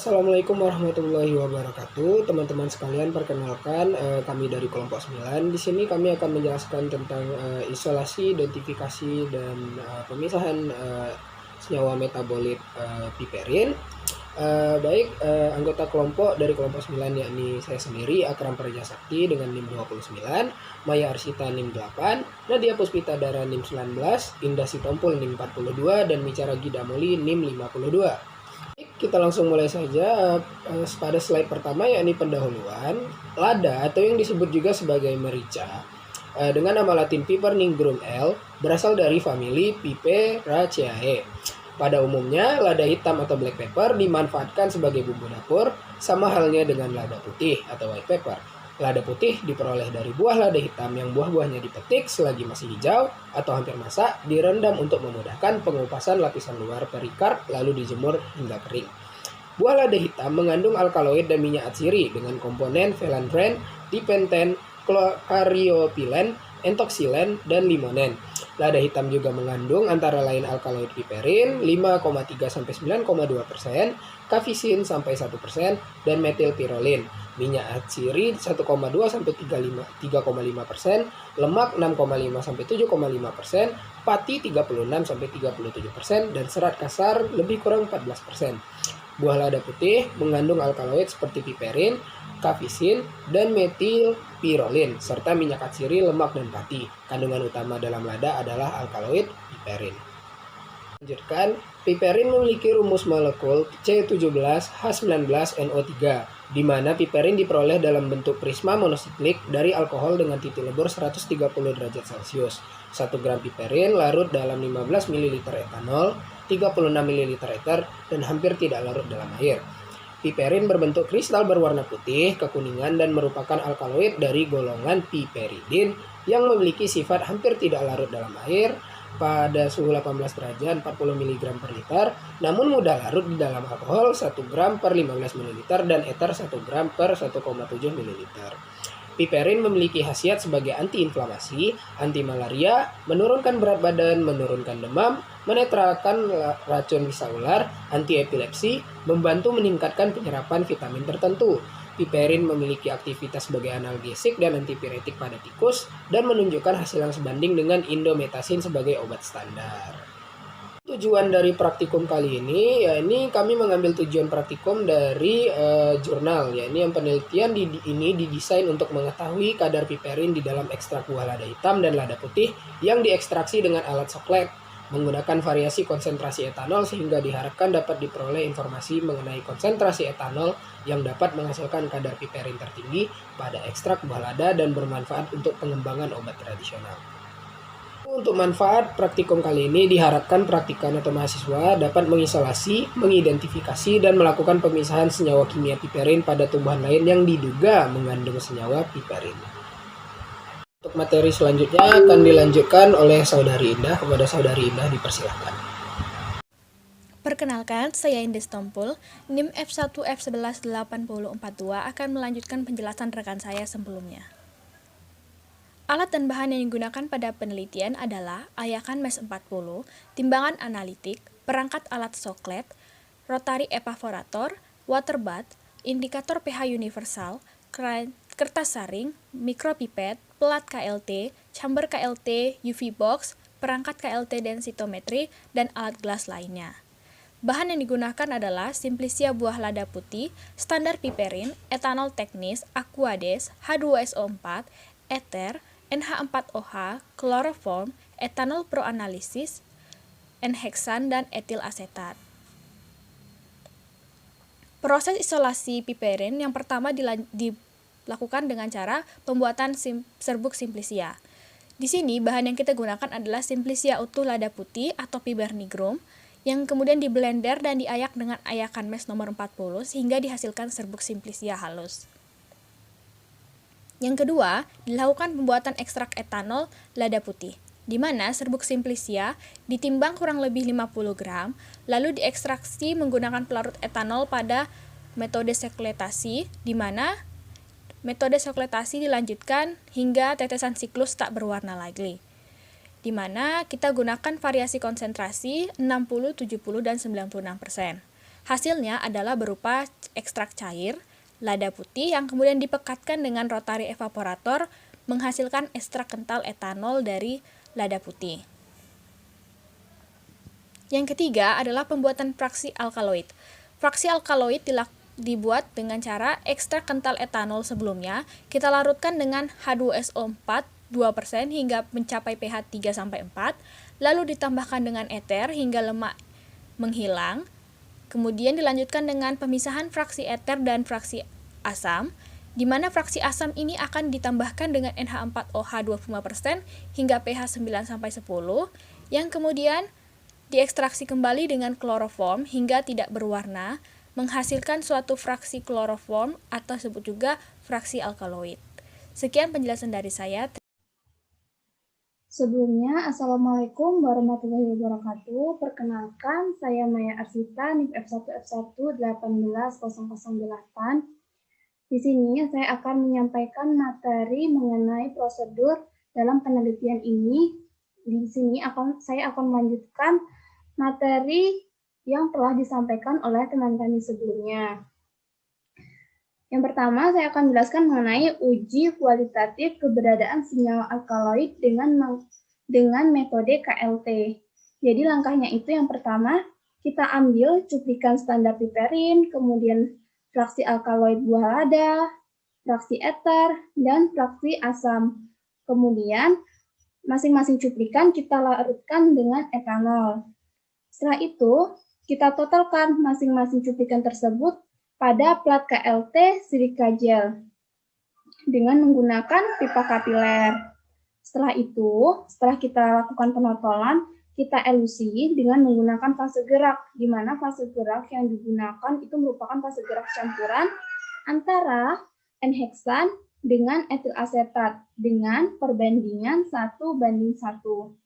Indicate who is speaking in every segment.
Speaker 1: Assalamualaikum warahmatullahi wabarakatuh. Teman-teman sekalian, perkenalkan kami dari kelompok 9. Di sini kami akan menjelaskan tentang isolasi, identifikasi dan pemisahan senyawa metabolit piperin. Anggota kelompok dari kelompok 9 yakni saya sendiri, Akram Praja Sakti dengan NIM 29, Maya Arsita NIM 8, Nadia Puspita Dara NIM 19, Indah Sitompul NIM 42, dan Micara Gidamoli NIM 52. Kita langsung mulai saja pada slide pertama, yakni pendahuluan. Lada atau yang disebut juga sebagai merica dengan nama latin Piper nigrum L berasal dari famili Piperaceae. Pada umumnya, lada hitam atau black pepper dimanfaatkan sebagai bumbu dapur, sama halnya dengan lada putih atau white pepper. Lada putih diperoleh dari buah lada hitam yang buah-buahnya dipetik selagi masih hijau atau hampir masak, direndam untuk memudahkan pengupasan lapisan luar perikard lalu dijemur hingga kering. Buah lada hitam mengandung alkaloid dan minyak atsiri dengan komponen velantren, dipenten, karyopilen, entoksilen, dan limonen. Lada hitam juga mengandung antara lain alkaloid piperin 5,3-9,2%, kafisin sampai 1%, dan metilpirolin. Minyak atsiri 1,2-3,5%, lemak 6,5-7,5%, pati 36-37%, dan serat kasar lebih kurang 14%. Buah lada putih mengandung alkaloid seperti piperin, kafisin, dan metilpirolin, serta minyak atsiri, lemak, dan pati. Kandungan utama dalam lada adalah alkaloid piperin. Lanjutkan, piperin memiliki rumus molekul C17H19NO3, di mana piperin diperoleh dalam bentuk prisma monosiklik dari alkohol dengan titik lebur 130 derajat Celcius. 1 gram piperin larut dalam 15 ml etanol, 36 ml ether, dan hampir tidak larut dalam air. Piperin berbentuk kristal berwarna putih, kekuningan, dan merupakan alkaloid dari golongan piperidin yang memiliki sifat hampir tidak larut dalam air pada suhu 18 derajat 40 mg per liter, namun mudah larut di dalam alkohol 1 gram per 15 ml dan ether 1 gram per 1,7 ml. Piperin memiliki khasiat sebagai antiinflamasi, anti malaria, menurunkan berat badan, menurunkan demam, menetralkan racun bisa ular, anti epilepsi, membantu meningkatkan penyerapan vitamin tertentu. Piperin memiliki aktivitas sebagai analgesik dan antipiretik pada tikus dan menunjukkan hasil yang sebanding dengan indometasin sebagai obat standar. Tujuan dari praktikum kali ini, ini kami mengambil tujuan praktikum dari jurnal, ini yang penelitian ini didesain untuk mengetahui kadar piperin di dalam ekstrak buah lada hitam dan lada putih yang diekstraksi dengan alat soklet menggunakan variasi konsentrasi etanol, sehingga diharapkan dapat diperoleh informasi mengenai konsentrasi etanol yang dapat menghasilkan kadar piperin tertinggi pada ekstrak buah lada dan bermanfaat untuk pengembangan obat tradisional. Untuk manfaat praktikum kali ini diharapkan praktikan atau mahasiswa dapat mengisolasi, mengidentifikasi, dan melakukan pemisahan senyawa kimia piperin pada tumbuhan lain yang diduga mengandung senyawa piperin. Untuk materi selanjutnya akan dilanjutkan oleh Saudari Indah. Kepada Saudari Indah dipersilakan.
Speaker 2: Perkenalkan, saya Indah Sitompul, NIM F1F118042 akan melanjutkan penjelasan rekan saya sebelumnya. Alat dan bahan yang digunakan pada penelitian adalah ayakan MES 40, timbangan analitik, perangkat alat soklet, rotary evaporator, water bath, indikator pH universal, kertas saring, mikropipet, pelat KLT, chamber KLT, UV box, perangkat KLT densitometri, dan alat gelas lainnya. Bahan yang digunakan adalah Simplicia buah lada putih, standar piperin, etanol teknis, Aquades, H2SO4, ether, NH4OH, chloroform, etanol proanalisis, N-heksan, dan etil asetat. Proses isolasi piperin yang pertama dilakukan dengan cara pembuatan serbuk Simplicia. Di sini bahan yang kita gunakan adalah Simplicia utuh lada putih atau Piper nigrum yang kemudian diblender dan diayak dengan ayakan MES nomor 40 sehingga dihasilkan serbuk Simplicia halus. Yang kedua, dilakukan pembuatan ekstrak etanol lada putih, di mana serbuk Simplicia ditimbang kurang lebih 50 gram, lalu diekstraksi menggunakan pelarut etanol pada metode sekletasi, di mana metode sekletasi dilanjutkan hingga tetesan siklus tak berwarna lagi, di mana kita gunakan variasi konsentrasi 60, 70, dan 96%. Hasilnya adalah berupa ekstrak cair, lada putih yang kemudian dipekatkan dengan rotary evaporator menghasilkan ekstrak kental etanol dari lada putih. Yang ketiga adalah pembuatan fraksi alkaloid. Fraksi alkaloid dibuat dengan cara ekstrak kental etanol sebelumnya kita larutkan dengan H2SO4 2% hingga mencapai pH 3-4, lalu ditambahkan dengan eter hingga lemak menghilang. Kemudian dilanjutkan dengan pemisahan fraksi eter dan fraksi asam, di mana fraksi asam ini akan ditambahkan dengan NH4OH 25% hingga pH 9-10, yang kemudian diekstraksi kembali dengan kloroform hingga tidak berwarna, menghasilkan suatu fraksi kloroform atau disebut juga fraksi alkaloid. Sekian penjelasan dari saya.
Speaker 3: Sebelumnya, Assalamualaikum warahmatullahi wabarakatuh. Perkenalkan, saya Maya Arsita, NIP F1F1 18008. Di sini saya akan menyampaikan materi mengenai prosedur dalam penelitian ini. Di sini saya akan melanjutkan materi yang telah disampaikan oleh teman kami sebelumnya. Yang pertama, saya akan menjelaskan mengenai uji kualitatif keberadaan senyawa alkaloid dengan metode KLT. Jadi langkahnya itu yang pertama, kita ambil cuplikan standar piperin, kemudian fraksi alkaloid buah lada, fraksi eter, dan fraksi asam. Kemudian, masing-masing cuplikan kita larutkan dengan etanol. Setelah itu, kita totalkan masing-masing cuplikan tersebut pada plat KLT silika gel dengan menggunakan pipa kapiler. Setelah itu, setelah kita lakukan penotolan, kita elusi dengan menggunakan fase gerak, di mana fase gerak yang digunakan itu merupakan fase gerak campuran antara N-heksan dengan etil asetat dengan perbandingan 1:1.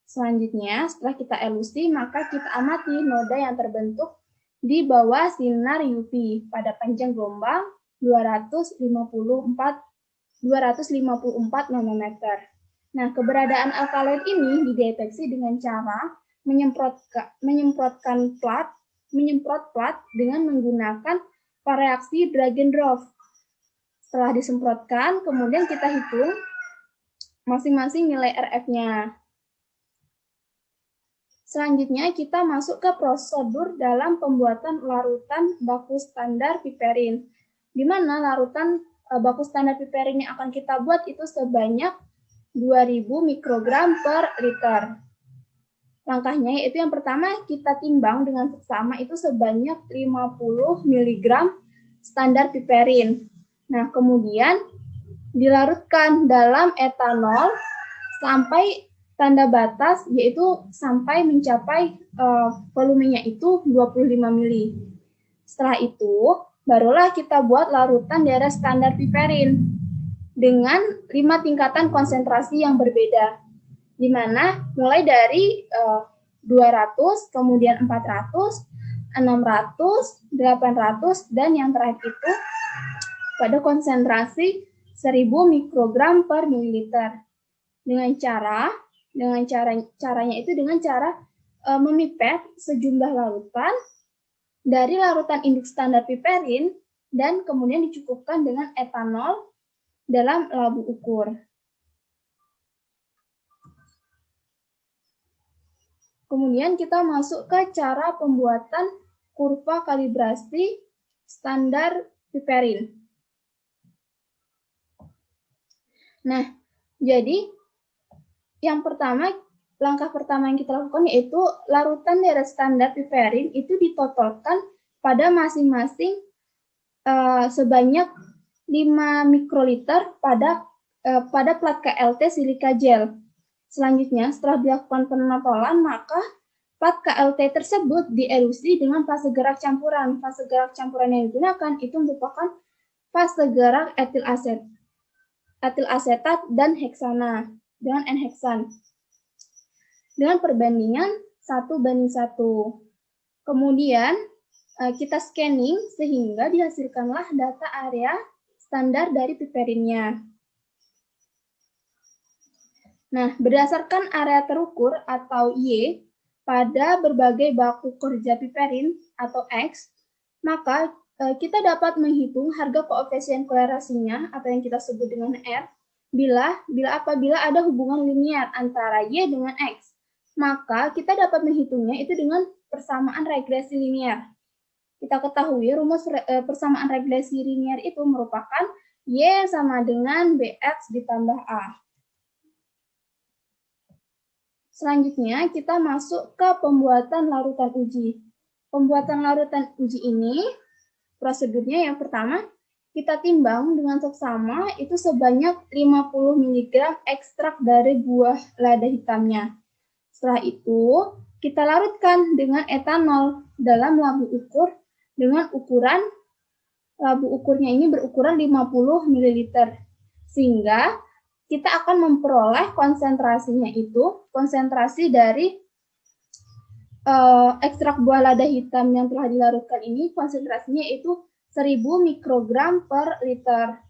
Speaker 3: Selanjutnya, setelah kita elusi, maka kita amati noda yang terbentuk di bawah sinar UV pada panjang gelombang 254 nanometer. Nah, keberadaan alkaloid ini dideteksi dengan cara menyemprot plat dengan menggunakan reaksi drag and drop. Setelah disemprotkan, kemudian kita hitung masing-masing nilai RF-nya. Selanjutnya, kita masuk ke prosedur dalam pembuatan larutan baku standar piperin. Di mana larutan baku standar piperin yang akan kita buat itu sebanyak 2000 mikrogram per liter. Langkahnya yaitu yang pertama, kita timbang dengan seksama itu sebanyak 50 mg standar piperin. Nah, kemudian dilarutkan dalam etanol sampai tanda batas, yaitu sampai mencapai volumenya itu 25 mili. Setelah itu, barulah kita buat larutan darah standar piperin dengan 5 tingkatan konsentrasi yang berbeda, di mana mulai dari 200, kemudian 400, 600, 800, dan yang terakhir itu pada konsentrasi 1000 mikrogram per mililiter. Caranya itu dengan cara memipet sejumlah larutan dari larutan induk standar piperin dan kemudian dicukupkan dengan etanol dalam labu ukur. Kemudian kita masuk ke cara pembuatan kurva kalibrasi standar piperin. Nah, jadi yang pertama, langkah pertama yang kita lakukan yaitu larutan darah standar piperin itu ditotolkan pada masing-masing sebanyak 5 mikroliter pada plat KLT silika gel. Selanjutnya, setelah dilakukan penotolan, maka plat KLT tersebut dielusi dengan fase gerak campuran. Fase gerak campuran yang digunakan itu merupakan fase gerak etil asetat dan heksana dengan N-heksan dengan perbandingan 1:1. Kemudian kita scanning sehingga dihasilkanlah data area standar dari piperinnya. Nah, berdasarkan area terukur atau Y, pada berbagai baku kerja piperin atau X, maka kita dapat menghitung harga koefisien kolerasinya atau yang kita sebut dengan R apabila ada hubungan linear antara Y dengan X. Maka kita dapat menghitungnya itu dengan persamaan regresi linear. Kita ketahui rumus persamaan regresi linear itu merupakan Y sama dengan BX ditambah A. Selanjutnya kita masuk ke pembuatan larutan uji. Pembuatan larutan uji ini, prosedurnya yang pertama, kita timbang dengan seksama itu sebanyak 50 mg ekstrak dari buah lada hitamnya. Setelah itu, kita larutkan dengan etanol dalam labu ukur dengan ukuran, labu ukurnya ini berukuran 50 ml. Sehingga kita akan memperoleh konsentrasinya itu, konsentrasi dari ekstrak buah lada hitam yang telah dilarutkan ini, konsentrasinya itu 1000 mikrogram per liter.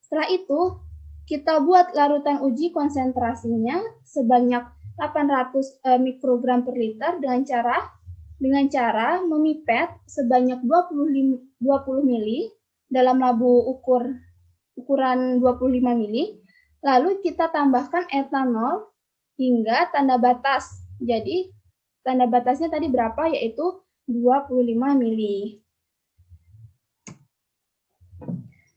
Speaker 3: Setelah itu, kita buat larutan uji konsentrasinya sebanyak 800 mikrogram per liter dengan cara memipet sebanyak 20 mili dalam labu ukuran 25 mili. Lalu kita tambahkan etanol hingga tanda batas. Jadi tanda batasnya tadi berapa? Yaitu 25 mili.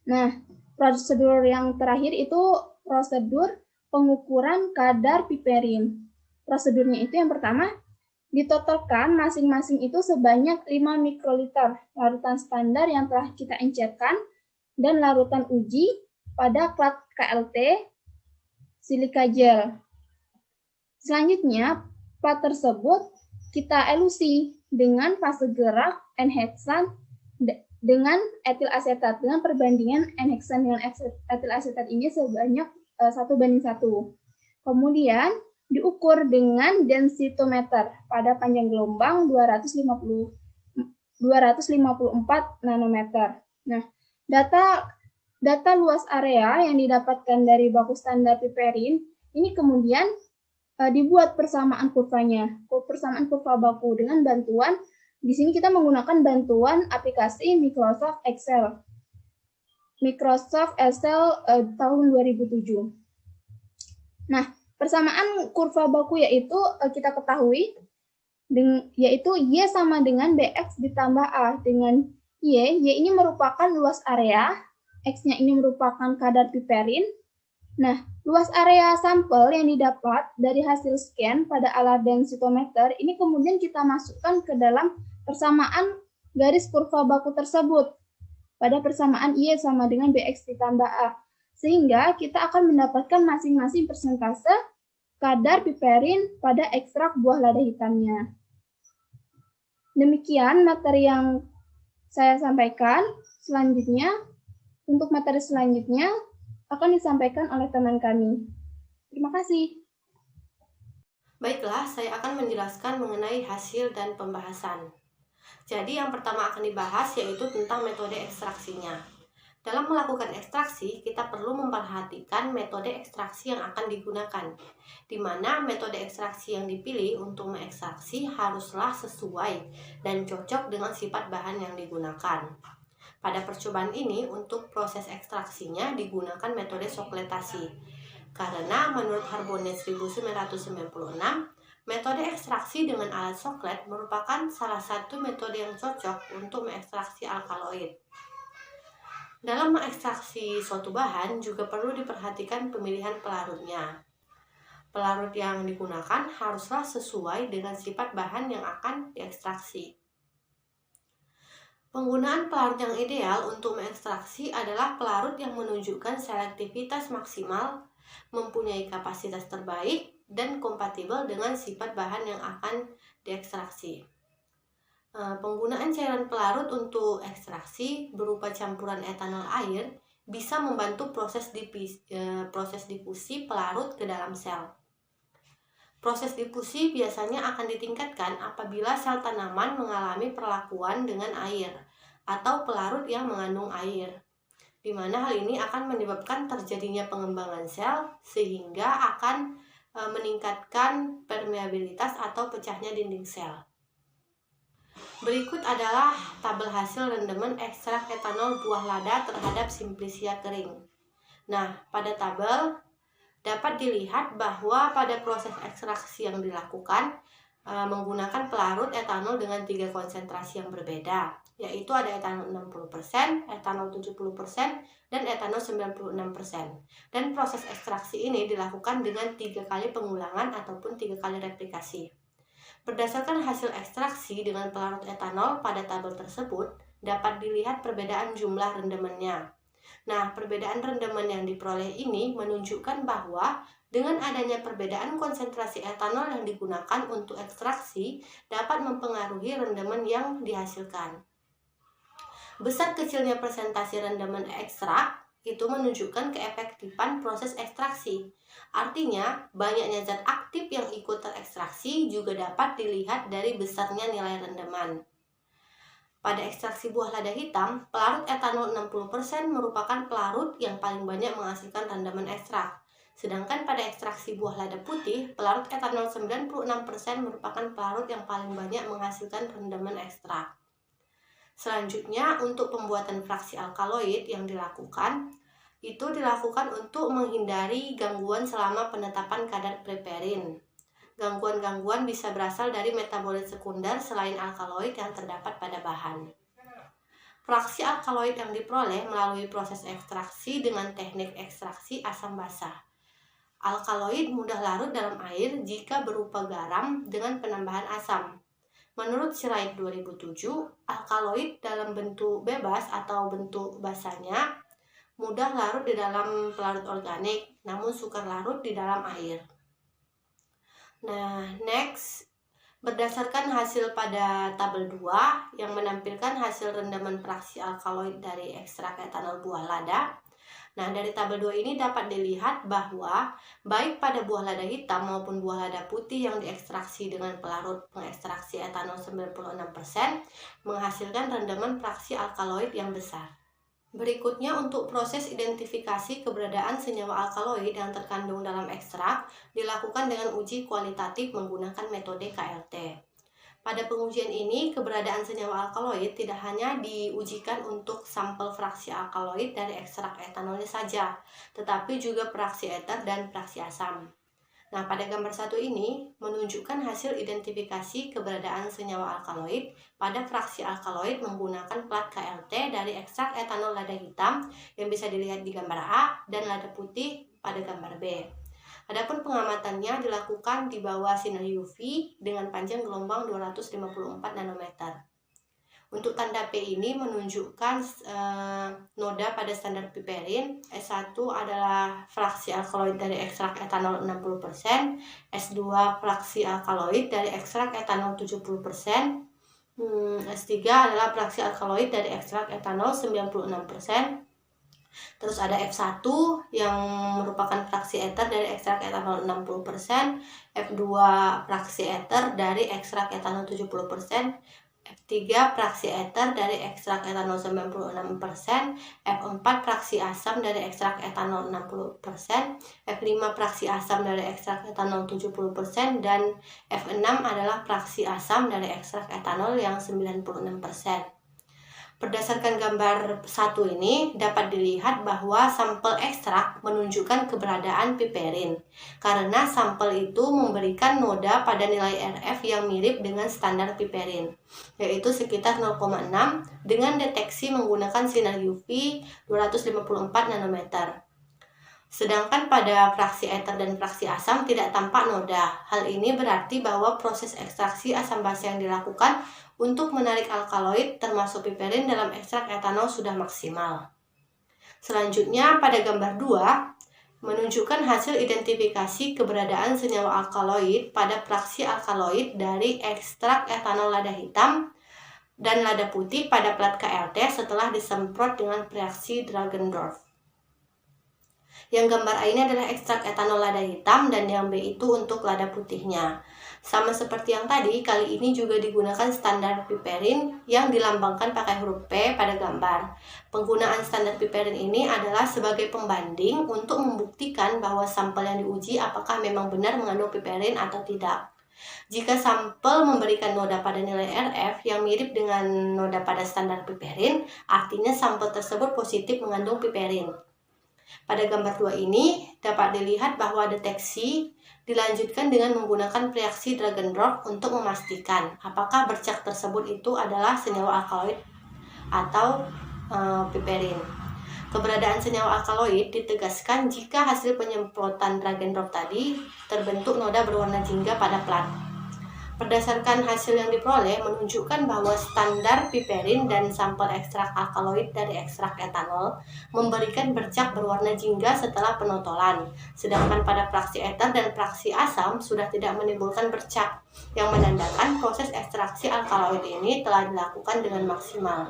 Speaker 3: Nah, prosedur yang terakhir itu prosedur pengukuran kadar piperin. Prosedurnya itu yang pertama, ditotalkan masing-masing itu sebanyak 5 mikroliter larutan standar yang telah kita encerkan dan larutan uji pada klat KLT silika gel. Selanjutnya, plat tersebut kita elusi dengan fase gerak N-heksan dengan etil asetat, dengan perbandingan N-heksan dengan etil asetat ini sebanyak 1:1. Kemudian diukur dengan densitometer pada panjang gelombang 254 nanometer. Nah, data luas area yang didapatkan dari baku standar piperin ini kemudian dibuat persamaan kurvanya, persamaan kurva baku dengan bantuan, di sini kita menggunakan bantuan aplikasi Microsoft Excel. Microsoft Excel tahun 2007. Nah, persamaan kurva baku yaitu kita ketahui yaitu Y sama dengan BX ditambah A. Dengan Y ini merupakan luas area, X-nya ini merupakan kadar piperin. Nah, luas area sampel yang didapat dari hasil scan pada alat densitometer ini kemudian kita masukkan ke dalam persamaan garis kurva baku tersebut pada persamaan Y sama dengan BX ditambah A. Sehingga kita akan mendapatkan masing-masing persentase kadar piperin pada ekstrak buah lada hitamnya. Demikian materi yang saya sampaikan. Selanjutnya, untuk materi selanjutnya akan disampaikan oleh teman kami. Terima kasih.
Speaker 4: Baiklah, saya akan menjelaskan mengenai hasil dan pembahasan. Jadi yang pertama akan dibahas yaitu tentang metode ekstraksinya. Dalam melakukan ekstraksi, kita perlu memperhatikan metode ekstraksi yang akan digunakan, di mana metode ekstraksi yang dipilih untuk mengekstraksi haruslah sesuai dan cocok dengan sifat bahan yang digunakan. Pada percobaan ini, untuk proses ekstraksinya digunakan metode sokletasi, karena menurut Harbonnet 1996, metode ekstraksi dengan alat soklet merupakan salah satu metode yang cocok untuk mengekstraksi alkaloid. Dalam mengekstraksi suatu bahan juga perlu diperhatikan pemilihan pelarutnya. Pelarut yang digunakan haruslah sesuai dengan sifat bahan yang akan diekstraksi. Penggunaan pelarut yang ideal untuk mengekstraksi adalah pelarut yang menunjukkan selektivitas maksimal, mempunyai kapasitas terbaik, dan kompatibel dengan sifat bahan yang akan diekstraksi. Penggunaan cairan pelarut untuk ekstraksi berupa campuran etanol air bisa membantu proses difusi pelarut ke dalam sel. Proses difusi biasanya akan ditingkatkan apabila sel tanaman mengalami perlakuan dengan air atau pelarut yang mengandung air, di mana hal ini akan menyebabkan terjadinya pengembangan sel sehingga akan meningkatkan permeabilitas atau pecahnya dinding sel. Berikut adalah tabel hasil rendemen ekstrak etanol buah lada terhadap Simplicia kering. Nah, pada tabel dapat dilihat bahwa pada proses ekstraksi yang dilakukan menggunakan pelarut etanol dengan 3 konsentrasi yang berbeda, yaitu ada etanol 60%, etanol 70%, dan etanol 96%. Dan proses ekstraksi ini dilakukan dengan 3 kali pengulangan ataupun 3 kali replikasi. Berdasarkan hasil ekstraksi dengan pelarut etanol pada tabel tersebut, dapat dilihat perbedaan jumlah rendemennya. Nah, perbedaan rendemen yang diperoleh ini menunjukkan bahwa dengan adanya perbedaan konsentrasi etanol yang digunakan untuk ekstraksi dapat mempengaruhi rendemen yang dihasilkan. Besar kecilnya persentase rendemen ekstrak itu menunjukkan keefektifan proses ekstraksi. Artinya, banyaknya zat aktif yang ikut terekstraksi juga dapat dilihat dari besarnya nilai rendeman. Pada ekstraksi buah lada hitam, pelarut etanol 60% merupakan pelarut yang paling banyak menghasilkan rendemen ekstrak. Sedangkan pada ekstraksi buah lada putih, pelarut etanol 96% merupakan pelarut yang paling banyak menghasilkan rendemen ekstrak. Selanjutnya, untuk pembuatan fraksi alkaloid yang dilakukan, itu dilakukan untuk menghindari gangguan selama penetapan kadar piperin. Gangguan-gangguan bisa berasal dari metabolit sekunder selain alkaloid yang terdapat pada bahan. Fraksi alkaloid yang diperoleh melalui proses ekstraksi dengan teknik ekstraksi asam basa. Alkaloid mudah larut dalam air jika berupa garam dengan penambahan asam. Menurut Schleich 2007, alkaloid dalam bentuk bebas atau bentuk basanya mudah larut di dalam pelarut organik, namun sukar larut di dalam air. Nah, next, berdasarkan hasil pada tabel 2 yang menampilkan hasil rendaman fraksi alkaloid dari ekstrak etanol buah lada. Nah, dari tabel 2 ini dapat dilihat bahwa baik pada buah lada hitam maupun buah lada putih yang diekstraksi dengan pelarut pengekstraksi etanol 96% menghasilkan rendaman fraksi alkaloid yang besar. Berikutnya, untuk proses identifikasi keberadaan senyawa alkaloid yang terkandung dalam ekstrak dilakukan dengan uji kualitatif menggunakan metode KLT. Pada pengujian ini, keberadaan senyawa alkaloid tidak hanya diujikan untuk sampel fraksi alkaloid dari ekstrak etanolnya saja, tetapi juga fraksi eter dan fraksi asam. Nah, pada gambar 1 ini menunjukkan hasil identifikasi keberadaan senyawa alkaloid pada fraksi alkaloid menggunakan plat KLT dari ekstrak etanol lada hitam yang bisa dilihat di gambar A dan lada putih pada gambar B. Adapun pengamatannya dilakukan di bawah sinar UV dengan panjang gelombang 254 nanometer. Untuk tanda P ini menunjukkan noda pada standar piperin. S1 adalah fraksi alkaloid dari ekstrak etanol 60%, S2 fraksi alkaloid dari ekstrak etanol 70%, S3 adalah fraksi alkaloid dari ekstrak etanol 96%. Terus ada F1 yang merupakan fraksi eter dari ekstrak etanol 60%, F2 fraksi eter dari ekstrak etanol 70%, F3 fraksi eter dari ekstrak etanol 96%, F4 fraksi asam dari ekstrak etanol 60%, F5 fraksi asam dari ekstrak etanol 70%, dan F6 adalah fraksi asam dari ekstrak etanol yang 96%. Berdasarkan gambar 1 ini dapat dilihat bahwa sampel ekstrak menunjukkan keberadaan piperin karena sampel itu memberikan noda pada nilai RF yang mirip dengan standar piperin, yaitu sekitar 0,6 dengan deteksi menggunakan sinar UV 254 nanometer. Sedangkan pada fraksi eter dan fraksi asam tidak tampak noda. Hal ini berarti bahwa proses ekstraksi asam basa yang dilakukan untuk menarik alkaloid termasuk piperin dalam ekstrak etanol sudah maksimal. Selanjutnya pada gambar 2 menunjukkan hasil identifikasi keberadaan senyawa alkaloid pada fraksi alkaloid dari ekstrak etanol lada hitam dan lada putih pada plat KLT setelah disemprot dengan reaksi Dragendorf. Yang gambar A ini adalah ekstrak etanol lada hitam dan yang B itu untuk lada putihnya. Sama seperti yang tadi, kali ini juga digunakan standar piperin yang dilambangkan pakai huruf P pada gambar. Penggunaan standar piperin ini adalah sebagai pembanding untuk membuktikan bahwa sampel yang diuji apakah memang benar mengandung piperin atau tidak. Jika sampel memberikan noda pada nilai RF yang mirip dengan noda pada standar piperin, artinya sampel tersebut positif mengandung piperin. Pada gambar 2 ini dapat dilihat bahwa deteksi dilanjutkan dengan menggunakan reaksi drag and drop untuk memastikan apakah bercak tersebut itu adalah senyawa alkaloid atau piperin. Keberadaan senyawa alkaloid ditegaskan jika hasil penyemprotan drag and drop tadi terbentuk noda berwarna jingga pada plat. Berdasarkan hasil yang diperoleh menunjukkan bahwa standar piperin dan sampel ekstrak alkaloid dari ekstrak etanol memberikan bercak berwarna jingga setelah penotolan, sedangkan pada fraksi eter dan fraksi asam sudah tidak menimbulkan bercak, yang menandakan proses ekstraksi alkaloid ini telah dilakukan dengan maksimal.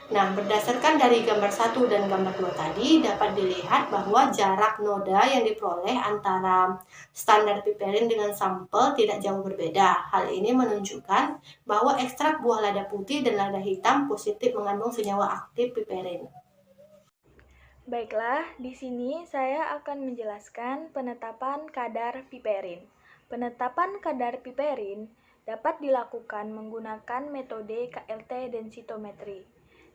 Speaker 4: Nah, berdasarkan dari gambar 1 dan gambar 2 tadi, dapat dilihat bahwa jarak noda yang diperoleh antara standar piperin dengan sampel tidak jauh berbeda. Hal ini menunjukkan bahwa ekstrak buah lada putih dan lada hitam positif mengandung senyawa aktif piperin.
Speaker 2: Baiklah, di sini saya akan menjelaskan penetapan kadar piperin. Penetapan kadar piperin dapat dilakukan menggunakan metode KLT densitometri,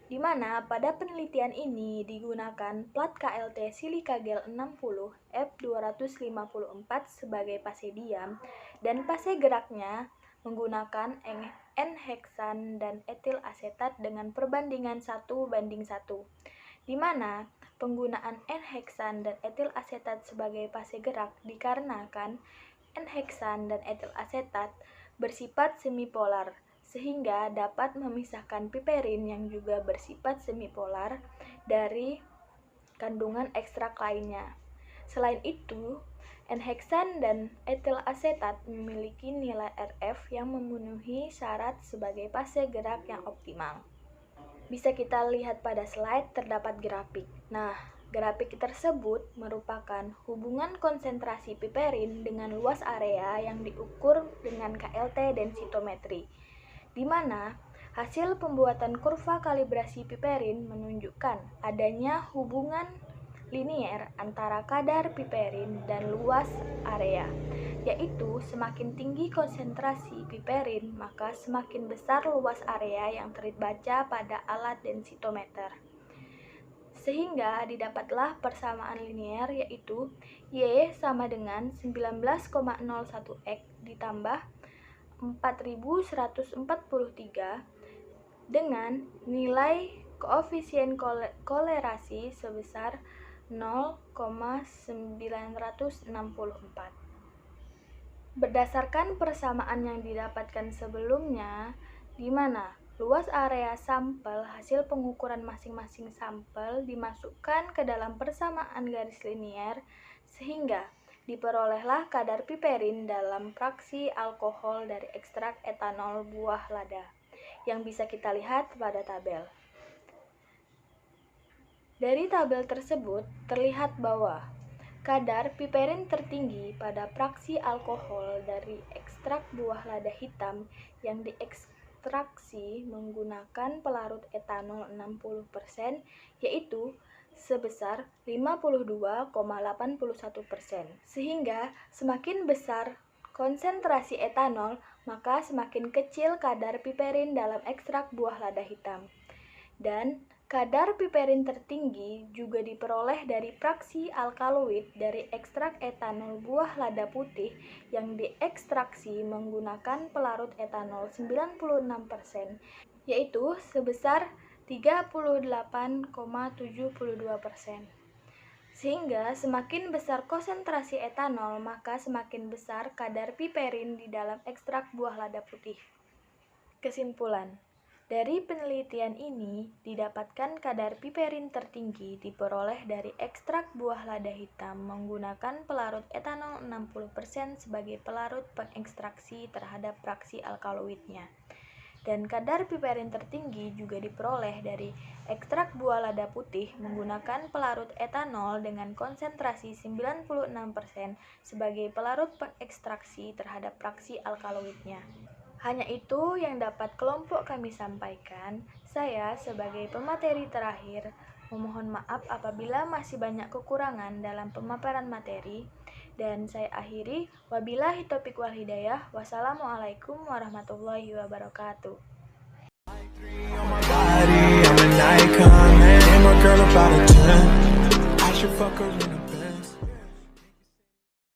Speaker 2: di mana pada penelitian ini digunakan plat KLT silika gel 60 F254 sebagai fase diam dan fase geraknya menggunakan N-heksan dan etil asetat dengan perbandingan 1:1, di mana penggunaan N-heksan dan etil asetat sebagai fase gerak dikarenakan N-heksan dan etil asetat bersifat semipolar, sehingga dapat memisahkan piperin yang juga bersifat semipolar dari kandungan ekstrak lainnya. Selain itu, N-heksan dan etil asetat memiliki nilai RF yang memenuhi syarat sebagai fase gerak yang optimal. Bisa kita lihat pada slide terdapat grafik. Nah, grafik tersebut merupakan hubungan konsentrasi piperin dengan luas area yang diukur dengan KLT densitometri, di mana hasil pembuatan kurva kalibrasi piperin menunjukkan adanya hubungan linier antara kadar piperin dan luas area, yaitu semakin tinggi konsentrasi piperin, maka semakin besar luas area yang terbaca pada alat densitometer. Sehingga didapatlah persamaan linier, yaitu Y sama dengan 19,01 X ditambah 4143 dengan nilai koefisien kolerasi sebesar 0,964. Berdasarkan persamaan yang didapatkan sebelumnya, di mana luas area sampel hasil pengukuran masing-masing sampel dimasukkan ke dalam persamaan garis linier, sehingga diperolehlah kadar piperin dalam fraksi alkohol dari ekstrak etanol buah lada, yang bisa kita lihat pada tabel. Dari tabel tersebut terlihat bahwa kadar piperin tertinggi pada fraksi alkohol dari ekstrak buah lada hitam yang diekstraksi menggunakan pelarut etanol 60%, yaitu sebesar 52,81%. Sehingga semakin besar konsentrasi etanol, maka semakin kecil kadar piperin dalam ekstrak buah lada hitam. Dan kadar piperin tertinggi juga diperoleh dari fraksi alkaloid dari ekstrak etanol buah lada putih yang diekstraksi menggunakan pelarut etanol 96%, yaitu sebesar 38,72%. Sehingga semakin besar konsentrasi etanol, maka semakin besar kadar piperin di dalam ekstrak buah lada putih. Kesimpulan, dari penelitian ini didapatkan kadar piperin tertinggi diperoleh dari ekstrak buah lada hitam menggunakan pelarut etanol 60% sebagai pelarut pengekstraksi terhadap fraksi alkaloidnya. Dan kadar piperin tertinggi juga diperoleh dari ekstrak buah lada putih menggunakan pelarut etanol dengan konsentrasi 96% sebagai pelarut pengekstraksi terhadap fraksi alkaloidnya. Hanya itu yang dapat kelompok kami sampaikan. Saya sebagai pemateri terakhir memohon maaf apabila masih banyak kekurangan dalam pemaparan materi. Dan saya akhiri, wabillahi taufiq wal hidayah. Wassalamualaikum warahmatullahi wabarakatuh.
Speaker 5: I'm an icon, man. I'm a girl about a 10. I should fuck her in